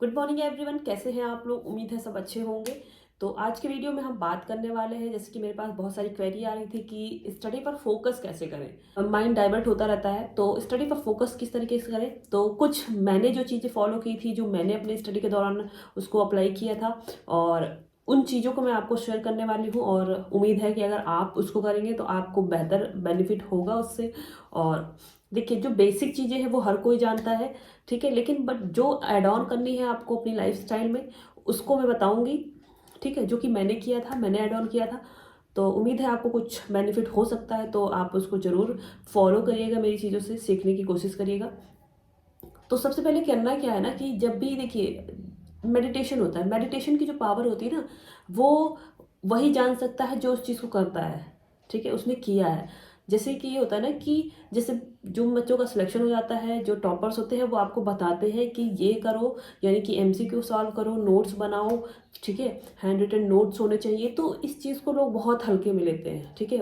Good morning everyone, कैसे हैं आप लोग। उम्मीद है सब अच्छे होंगे। तो आज के वीडियो में हम बात करने वाले हैं, जैसे कि मेरे पास बहुत सारी क्वेरी आ रही थी कि स्टडी पर फोकस कैसे करें। माइंड डाइवर्ट होता रहता है, तो स्टडी पर फोकस किस तरीके से करें। तो कुछ मैंने जो चीज़ें फॉलो की थी, जो मैंने अपने स्टडी के दौरान उसको अप्लाई किया था, और उन चीज़ों को मैं आपको शेयर करने वाली हूँ। और उम्मीद है कि अगर आप उसको करेंगे तो आपको बेहतर बेनिफिट होगा उससे। और देखिए, जो बेसिक चीज़ें हैं वो हर कोई जानता है, ठीक है, लेकिन बट जो ऐड ऑन करनी है आपको अपनी लाइफस्टाइल में, उसको मैं बताऊंगी, ठीक है, जो कि मैंने किया था, मैंने ऐड ऑन किया था। तो उम्मीद है आपको कुछ बेनिफिट हो सकता है, तो आप उसको ज़रूर फॉलो करिएगा, मेरी चीज़ों से सीखने की कोशिश करिएगा। तो सबसे पहले करना क्या है ना, कि जब भी देखिए मेडिटेशन होता है, मेडिटेशन की जो पावर होती है ना, वो वही जान सकता है जो उस चीज़ को करता है, ठीक है, उसने किया है। जैसे कि ये होता है ना कि जैसे जो बच्चों का सिलेक्शन हो जाता है, जो टॉपर्स होते हैं वो आपको बताते हैं कि ये करो, यानी कि एमसीक्यू सॉल्व करो, नोट्स बनाओ, ठीक है, हैंड रिटन नोट्स होने चाहिए। तो इस चीज़ को लोग बहुत हल्के में लेते हैं, ठीक है,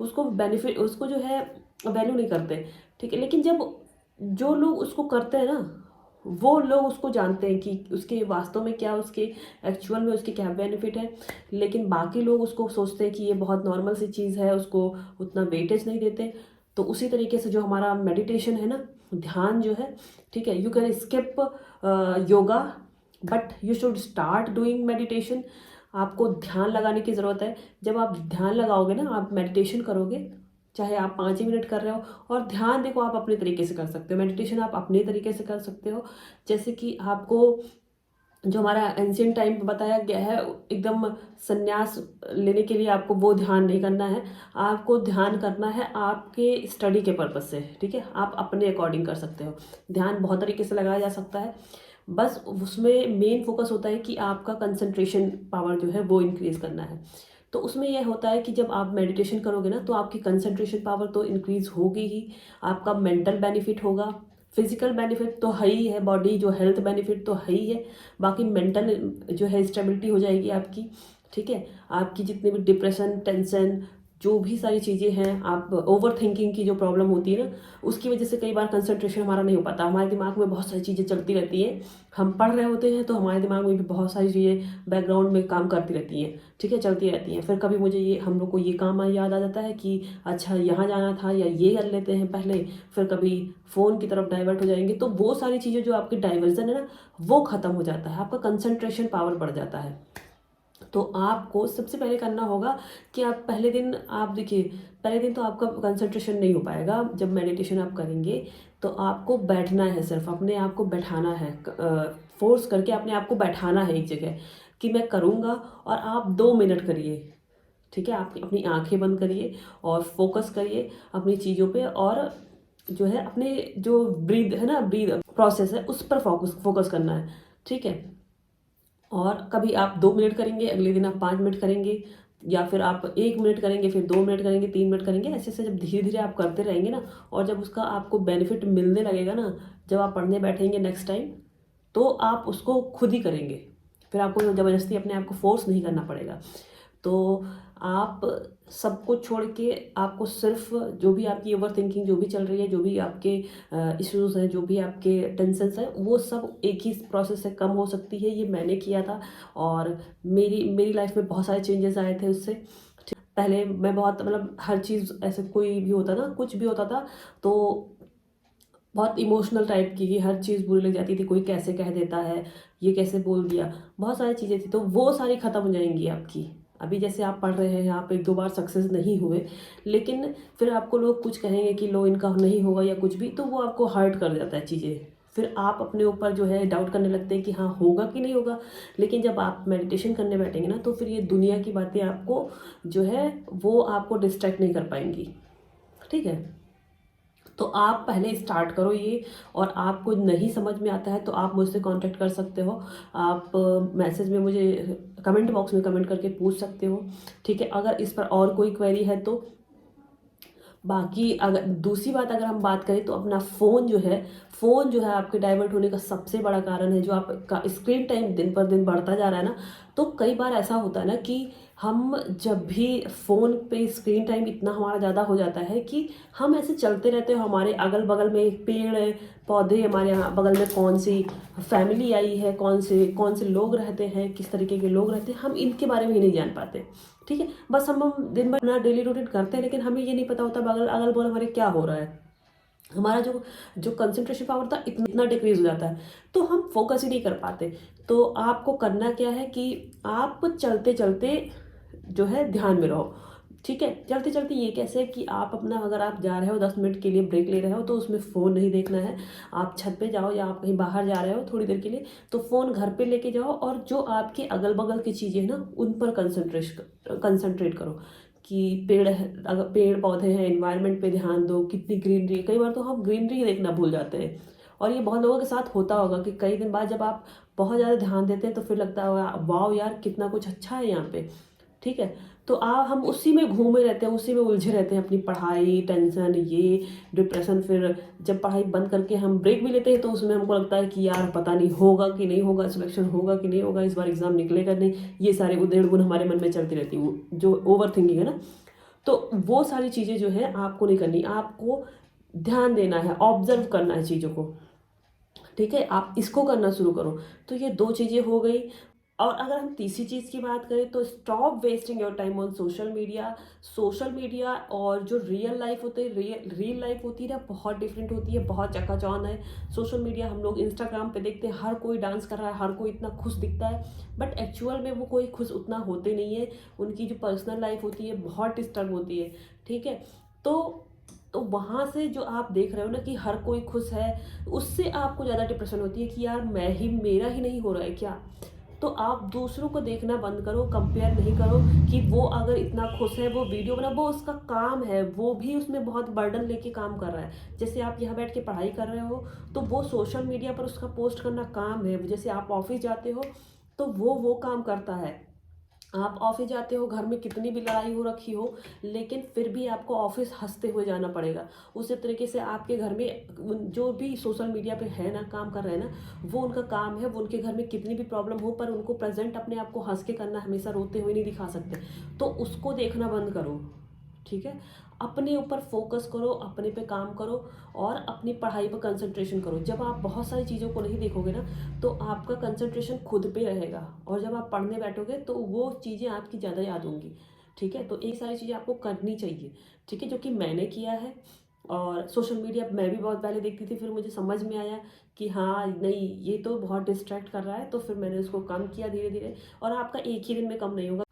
उसको बेनिफिट, उसको जो है वैल्यू नहीं करते, ठीक है। लेकिन जब जो लोग उसको करते हैं ना, वो लोग उसको जानते हैं कि उसके वास्तव में क्या, उसके एक्चुअल में उसके क्या बेनिफिट है। लेकिन बाकी लोग उसको सोचते हैं कि ये बहुत नॉर्मल सी चीज़ है, उसको उतना वेटेज नहीं देते। तो उसी तरीके से जो हमारा मेडिटेशन है ना, ध्यान जो है, ठीक है, you can skip yoga, but you should start doing meditation. आपको ध्यान लगाने की ज़रूरत है। जब आप ध्यान लगाओगे ना, आप मेडिटेशन करोगे, चाहे आप 5 ही मिनट कर रहे हो। और ध्यान देखो, आप अपने तरीके से कर सकते हो, मेडिटेशन आप अपने तरीके से कर सकते हो। जैसे कि आपको जो हमारा एंशियंट टाइम पे बताया गया है, एकदम संन्यास लेने के लिए आपको वो ध्यान नहीं करना है। आपको ध्यान करना है आपके स्टडी के पर्पज से, ठीक है, आप अपने अकॉर्डिंग कर सकते हो। ध्यान बहुत तरीके से लगाया जा सकता है, बस उसमें मेन फोकस होता है कि आपका कंसंट्रेशन पावर जो है वो इंक्रीज करना है। तो उसमें यह होता है कि जब आप मेडिटेशन करोगे ना, तो आपकी कंसंट्रेशन पावर तो इंक्रीज होगी ही, आपका मेंटल बेनिफिट होगा, फिजिकल बेनिफिट तो है ही है, बॉडी जो हेल्थ बेनिफिट तो है ही है, बाकी मेंटल जो है स्टेबिलिटी हो जाएगी आपकी, ठीक है। आपकी जितने भी डिप्रेशन, टेंशन, जो भी सारी चीज़ें हैं, आप ओवर थिंकिंग की जो प्रॉब्लम होती है ना, उसकी वजह से कई बार कंसंट्रेशन हमारा नहीं हो पाता, हमारे दिमाग में बहुत सारी चीज़ें चलती रहती हैं। हम पढ़ रहे होते हैं तो हमारे दिमाग में भी बहुत सारी चीज़ें बैकग्राउंड में काम करती रहती हैं, ठीक है, चलती रहती हैं। फिर कभी मुझे ये, हम लोग को ये काम याद आ जाता है कि अच्छा यहाँ जाना था, या ये कर लेते हैं पहले। फिर कभी फ़ोन की तरफ डाइवर्ट हो जाएंगे, तो वो सारी चीज़ें जो आपकी डाइवर्जन है ना, वो ख़त्म हो जाता है, आपका कंसंट्रेशन पावर बढ़ जाता है। तो आपको सबसे पहले करना होगा कि आप पहले दिन, आप देखिए, पहले दिन तो आपका कंसंट्रेशन नहीं हो पाएगा। जब मेडिटेशन आप करेंगे तो आपको बैठना है, सिर्फ अपने आप को बैठाना है, फोर्स करके अपने आप को बैठाना है एक जगह कि मैं करूँगा। और आप 2 मिनट करिए, ठीक है, आप अपनी आंखें बंद करिए और फोकस करिए अपनी चीज़ों पे, और जो है अपने जो ब्रीद है ना, ब्रीद प्रोसेस है, उस पर फोकस फोकस करना है, ठीक है। और कभी आप 2 मिनट करेंगे, अगले दिन आप 5 मिनट करेंगे, या फिर आप 1 मिनट करेंगे, फिर 2 मिनट करेंगे, 3 मिनट करेंगे, ऐसे ऐसे जब धीरे धीरे आप करते रहेंगे ना, और जब उसका आपको बेनिफिट मिलने लगेगा ना, जब आप पढ़ने बैठेंगे नेक्स्ट टाइम, तो आप उसको खुद ही करेंगे। फिर आपको ज़बरदस्ती अपने आप को फोर्स नहीं करना पड़ेगा। तो आप सब कुछ छोड़ के आपको सिर्फ जो भी आपकी ओवर थिंकिंग जो भी चल रही है, जो भी आपके इश्यूज हैं, जो भी आपके टेंशन्स हैं, वो सब एक ही प्रोसेस से कम हो सकती है। ये मैंने किया था, और मेरी मेरी लाइफ में बहुत सारे चेंजेस आए थे उससे। पहले मैं बहुत, मतलब हर चीज़ ऐसे, कोई भी होता ना, कुछ भी होता था तो बहुत इमोशनल टाइप की, हर चीज़ बुरी लग जाती थी, कोई कैसे कह देता है, ये कैसे बोल दिया, बहुत सारी चीज़ें थी। तो वो सारी ख़त्म हो जाएंगी आपकी। अभी जैसे आप पढ़ रहे हैं, आप 1-2 बार सक्सेस नहीं हुए, लेकिन फिर आपको लोग कुछ कहेंगे कि लो इनका नहीं होगा या कुछ भी, तो वो आपको हर्ट कर जाता है चीज़ें। फिर आप अपने ऊपर जो है डाउट करने लगते हैं कि हाँ होगा कि नहीं होगा। लेकिन जब आप मेडिटेशन करने बैठेंगे ना, तो फिर ये दुनिया की बातें आपको जो है वो आपको डिस्ट्रैक्ट नहीं कर पाएंगी, ठीक है। तो आप पहले स्टार्ट करो ये। और आपको नहीं समझ में आता है तो आप मुझसे कांटेक्ट कर सकते हो, आप मैसेज में मुझे, कमेंट बॉक्स में कमेंट करके पूछ सकते हो, ठीक है। अगर इस पर और कोई क्वेरी है तो बाकी अगर दूसरी बात अगर हम बात करें तो अपना फ़ोन जो है आपके डाइवर्ट होने का सबसे बड़ा कारण है। जो आपका स्क्रीन टाइम दिन पर दिन बढ़ता जा रहा है ना, तो कई बार ऐसा होता है ना कि हम जब भी फ़ोन पे स्क्रीन टाइम इतना हमारा ज़्यादा हो जाता है कि हम ऐसे चलते रहते हैं, हमारे अगल बगल में पेड़ है, पौधे, हमारे यहाँ बगल में कौन सी फैमिली आई है, कौन से लोग रहते हैं, किस तरीके के लोग रहते हैं, हम इनके बारे में ही नहीं जान पाते। ठीक है, बस हम दिन भर अपना डेली रूटीन करते हैं, लेकिन हमें ये नहीं पता होता अगल बगल हमारे क्या हो रहा है। हमारा जो जो कंसंट्रेशन पावर था इतना डिक्रीज हो जाता है, तो हम फोकस ही नहीं कर पाते। तो आपको करना क्या है कि आप चलते चलते जो है ध्यान में रहो। ठीक है, चलते चलते ये कैसे कि आप अपना, अगर आप जा रहे हो 10 मिनट के लिए ब्रेक ले रहे हो, तो उसमें फ़ोन नहीं देखना है। आप छत पे जाओ या आप कहीं बाहर जा रहे हो थोड़ी देर के लिए, तो फ़ोन घर पे लेके जाओ और जो आपके अगल बगल की चीज़ें हैं ना, उन पर कंसंट्रेट करो कि अगर पेड़ पौधे हैं, एनवायरनमेंट पे ध्यान दो, कितनी ग्रीनरी। कई बार तो हम ग्रीनरी देखना भूल जाते हैं, और ये बहुत लोगों के साथ होता होगा कि कई दिन बाद जब आप बहुत ज़्यादा ध्यान देते हैं तो फिर लगता है वाओ यार, कितना कुछ अच्छा है यहाँ पे। ठीक है, तो हम उसी में घूमे रहते हैं, उसी में उलझे रहते हैं, अपनी पढ़ाई, टेंशन, ये डिप्रेशन। फिर जब पढ़ाई बंद करके हम ब्रेक भी लेते हैं तो उसमें हमको लगता है कि यार पता नहीं होगा कि नहीं होगा, सिलेक्शन होगा कि नहीं होगा, इस बार एग्जाम निकलेगा नहीं। ये सारे उधेड़ बुन हमारे मन में चलती रहती है, जो ओवर थिंकिंग है ना। तो वो सारी चीज़ें जो है आपको नहीं करनी, आपको ध्यान देना है, ऑब्जर्व करना है चीज़ों को। ठीक है, आप इसको करना शुरू करो। तो ये दो चीज़ें हो गई। और अगर हम तीसरी चीज़ की बात करें तो stop wasting your time on social media और जो रियल लाइफ होती है, रियल लाइफ होती है ना, बहुत डिफरेंट होती है, बहुत चकाचौंध है। सोशल मीडिया हम लोग इंस्टाग्राम पे देखते हैं, हर कोई डांस कर रहा है, हर कोई इतना खुश दिखता है, बट एक्चुअल में वो कोई खुश उतना होते नहीं है। उनकी जो पर्सनल लाइफ होती है बहुत डिस्टर्ब होती है। ठीक है, तो वहाँ से जो आप देख रहे हो ना कि हर कोई खुश है, उससे आपको ज़्यादा डिप्रेशन होती है कि यार मेरा ही नहीं हो रहा है क्या। तो आप दूसरों को देखना बंद करो, कंपेयर नहीं करो कि वो अगर इतना खुश है, वो वीडियो बना, वो उसका काम है, वो भी उसमें बहुत बर्डन लेके काम कर रहा है। जैसे आप यहाँ बैठ के पढ़ाई कर रहे हो, तो वो सोशल मीडिया पर उसका पोस्ट करना काम है। जैसे आप ऑफिस जाते हो तो वो काम करता है। आप ऑफिस जाते हो, घर में कितनी भी लड़ाई हो रखी हो, लेकिन फिर भी आपको ऑफिस हंसते हुए जाना पड़ेगा। उसी तरीके से आपके घर में जो भी सोशल मीडिया पे है ना, काम कर रहे हैं ना, वो उनका काम है। वो उनके घर में कितनी भी प्रॉब्लम हो, पर उनको प्रेजेंट अपने आप को हंस के करना, हमेशा रोते हुए नहीं दिखा सकते। तो उसको देखना बंद करो। ठीक है, अपने ऊपर फोकस करो, अपने पे काम करो और अपनी पढ़ाई पर कंसंट्रेशन करो। जब आप बहुत सारी चीज़ों को नहीं देखोगे ना, तो आपका कंसंट्रेशन खुद पे रहेगा, और जब आप पढ़ने बैठोगे तो वो चीज़ें आपकी ज़्यादा याद होंगी। ठीक है, तो एक सारी चीज़ें आपको करनी चाहिए। ठीक है, जो कि मैंने किया है। और सोशल मीडिया मैं भी बहुत पहले देखती थी, फिर मुझे समझ में आया कि हाँ नहीं, ये तो बहुत डिस्ट्रैक्ट कर रहा है, तो फिर मैंने उसको कम किया धीरे धीरे। और आपका एक ही दिन में कम नहीं होगा।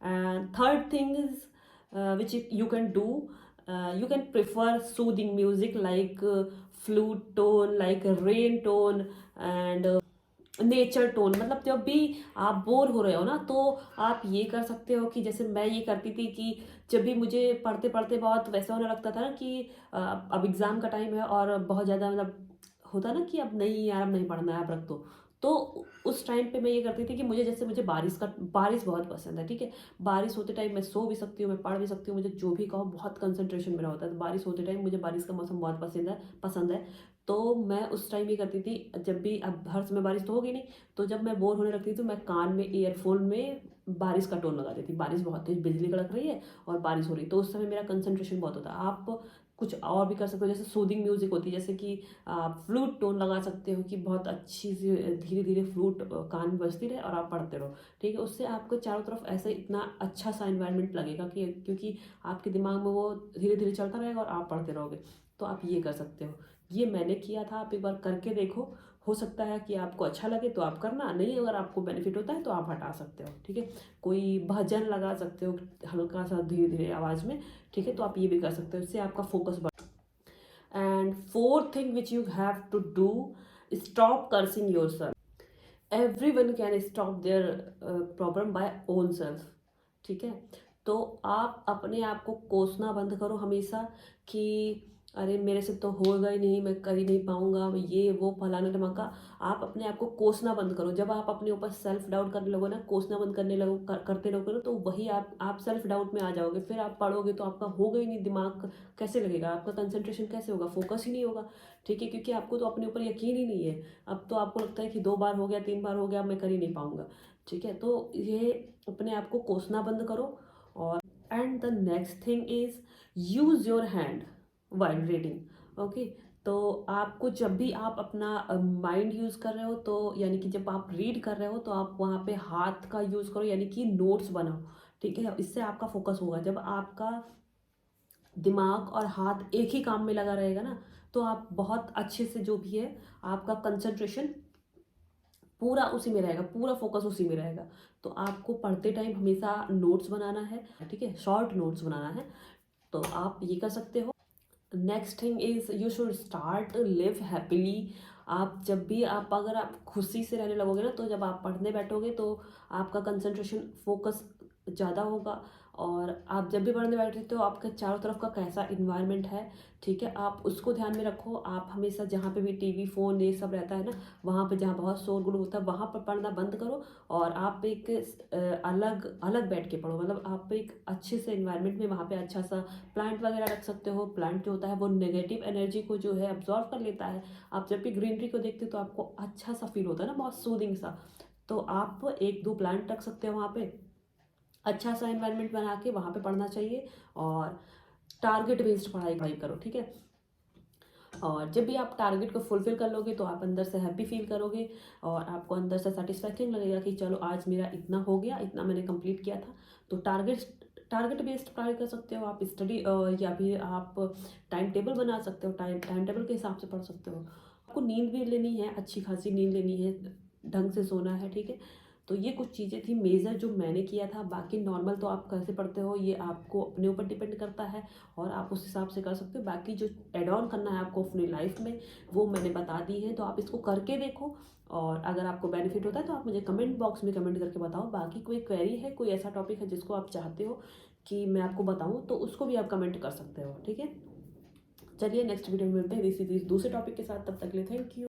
And third thing is, which you can do, you can prefer soothing music like flute tone, like a rain tone, and nature tone. मतलब जब भी आप बोर हो रहे हो ना, तो आप ये कर सकते हो कि जैसे मैं ये करती थी कि जब भी मुझे पढ़ते पढ़ते बहुत वैसा होने लगता था ना कि अब एग्ज़ाम का टाइम है और बहुत ज़्यादा मतलब होता ना कि अब नहीं यार, अब नहीं पढ़ना है, अब रख दो। तो उस टाइम पे मैं ये करती थी कि मुझे बारिश बहुत पसंद है। ठीक है, बारिश होते टाइम मैं सो भी सकती हूँ, मैं पढ़ भी सकती हूँ, मुझे जो भी कहो बहुत कंसंट्रेशन मेरा होता है। तो बारिश होते टाइम मुझे बारिश का मौसम बहुत पसंद है। तो मैं उस टाइम ये करती थी, जब भी, अब हर समय बारिश तो होगी नहीं, तो जब मैं बोर होने लगती थी तो मैं कान में ईयरफोन में बारिश का टोन लगा देती। बारिश बहुत तेज बिजली कड़क रही है और बारिश हो रही, तो उस समय मेरा कंसंट्रेशन बहुत होता है। आप कुछ और भी कर सकते हो, जैसे सूदिंग म्यूजिक होती है, जैसे कि आप फ्लूट टोन लगा सकते हो कि बहुत अच्छी सी धीरे धीरे फ्लूट कान में बजती रहे और आप पढ़ते रहो। ठीक है, उससे आपको चारों तरफ ऐसे इतना अच्छा सा इन्वायरमेंट लगेगा कि क्योंकि आपके दिमाग में वो धीरे धीरे चलता रहेगा और आप पढ़ते रहोगे। तो आप ये कर सकते हो। ये मैंने किया था, आप एक बार करके देखो। हो सकता है कि आपको अच्छा लगे तो आप करना, नहीं अगर आपको बेनिफिट होता है तो आप हटा सकते हो। ठीक है, कोई भजन लगा सकते हो हल्का सा धीरे धीरे आवाज़ में। ठीक है, तो आप ये भी कर सकते हो, इससे आपका फोकस बढ़। And fourth thing which you have to do, stop cursing yourself. Every one can stop their problem by own self. ठीक है, तो आप अपने आप को कोसना बंद करो हमेशा कि अरे मेरे से तो होगा ही नहीं, मैं कर ही नहीं पाऊँगा, मैं ये वो फलाना ढिमाका। आप अपने आप को कोसना बंद करो। जब आप अपने ऊपर सेल्फ डाउट करने लगो ना, कोसना बंद करने लगो करते लगोगे ना, तो वही आप सेल्फ डाउट में आ जाओगे। फिर आप पढ़ोगे तो आपका होगा ही नहीं, दिमाग कैसे लगेगा, आपका कंसंट्रेशन कैसे होगा, फोकस ही नहीं होगा। ठीक है, क्योंकि आपको तो अपने ऊपर यकीन ही नहीं है। अब तो आपको लगता है कि 2 बार हो गया, 3 बार हो गया, मैं कर ही नहीं पाऊँगा। ठीक है, तो ये अपने आप को कोसना बंद करो। और and the next thing is use your hand while reading. Okay, तो आपको जब भी आप अपना माइंड यूज़ कर रहे हो, तो यानी कि जब आप रीड कर रहे हो तो आप वहाँ पे हाथ का यूज़ करो, यानी कि नोट्स बनाओ। ठीक है, इससे आपका फोकस होगा। जब आपका दिमाग और हाथ एक ही काम में लगा रहेगा ना, तो आप बहुत अच्छे से, जो भी है, आपका कंसंट्रेशन पूरा उसी में रहेगा, पूरा फोकस उसी में रहेगा। तो आपको पढ़ते टाइम हमेशा नोट्स बनाना है। ठीक है, शॉर्ट नोट्स बनाना है, तो आप ये कर सकते हो। Next thing is you should start live happily. आप जब भी अगर आप खुशी से रहने लगोगे ना, तो जब आप पढ़ने बैठोगे तो आपका कंसंट्रेशन फोकस ज़्यादा होगा। और आप जब भी पढ़ने बैठते हो, आपके चारों तरफ का कैसा इन्वायरमेंट है, ठीक है, आप उसको ध्यान में रखो। आप हमेशा जहाँ पे भी टीवी फ़ोन ये सब रहता है ना, वहाँ पे जहाँ बहुत शोरगुल होता है, वहाँ पर पढ़ना बंद करो। और आप एक अलग अलग बैठ के पढ़ो। मतलब आप एक अच्छे से इन्वायरमेंट में, वहाँ पे अच्छा सा प्लांट वगैरह रख सकते हो। प्लांट जो होता है वो नेगेटिव एनर्जी को जो है अब्जॉर्व कर लेता है। आप जब भी ग्रीनरी को देखते हो तो आपको अच्छा सा फील होता है ना, बहुत सूदिंग सा। तो आप 1-2 प्लांट रख सकते हो वहाँ पे, अच्छा सा एनवायरनमेंट बना के वहाँ पे पढ़ना चाहिए। और टारगेट बेस्ड पढ़ाई पढ़ाई करो। ठीक है, और जब भी आप टारगेट को फुलफिल कर लोगे तो आप अंदर से हैप्पी फील करोगे, और आपको अंदर से सेटिस्फैक्शन लगेगा कि चलो आज मेरा इतना हो गया, इतना मैंने कंप्लीट किया था। तो टारगेट बेस्ड पढ़ाई कर सकते हो आप, स्टडी, या फिर आप टाइम टेबल बना सकते हो, टाइम टेबल के हिसाब से पढ़ सकते हो। आपको नींद भी लेनी है, अच्छी खासी नींद लेनी है, ढंग से सोना है। ठीक है, तो ये कुछ चीज़ें थी मेजर जो मैंने किया था। बाकी नॉर्मल तो आप कैसे पढ़ते हो ये आपको अपने ऊपर डिपेंड करता है, और आप उस हिसाब से कर सकते हो। बाकी जो एड ऑन करना है आपको अपनी लाइफ में, वो मैंने बता दी है, तो आप इसको करके देखो। और अगर आपको बेनिफिट होता है तो आप मुझे कमेंट बॉक्स में कमेंट करके बताओ। बाकी कोई क्वेरी है, कोई ऐसा टॉपिक है जिसको आप चाहते हो कि मैं आपको बताऊँ, तो उसको भी आप कमेंट कर सकते हो। ठीक है, चलिए नेक्स्ट वीडियो में मिलते हैं इसी दूसरे टॉपिक के साथ। तब तक के लिए थैंक यू।